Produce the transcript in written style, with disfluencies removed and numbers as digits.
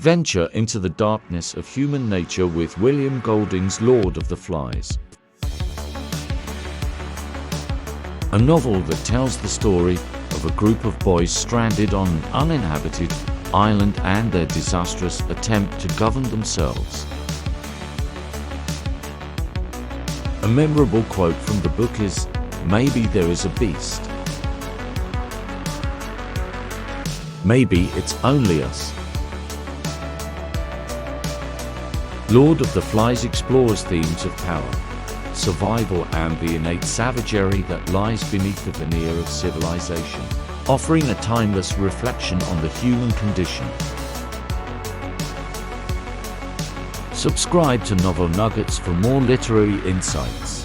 Venture into the darkness of human nature with William Golding's Lord of the Flies. A novel that tells the story of a group of boys stranded on an uninhabited island and their disastrous attempt to govern themselves. A memorable quote from the book is, "Maybe there is a beast. Maybe it's only us." Lord of the Flies explores themes of power, survival, and the innate savagery that lies beneath the veneer of civilization, offering a timeless reflection on the human condition. Subscribe to Novel Nuggets for more literary insights.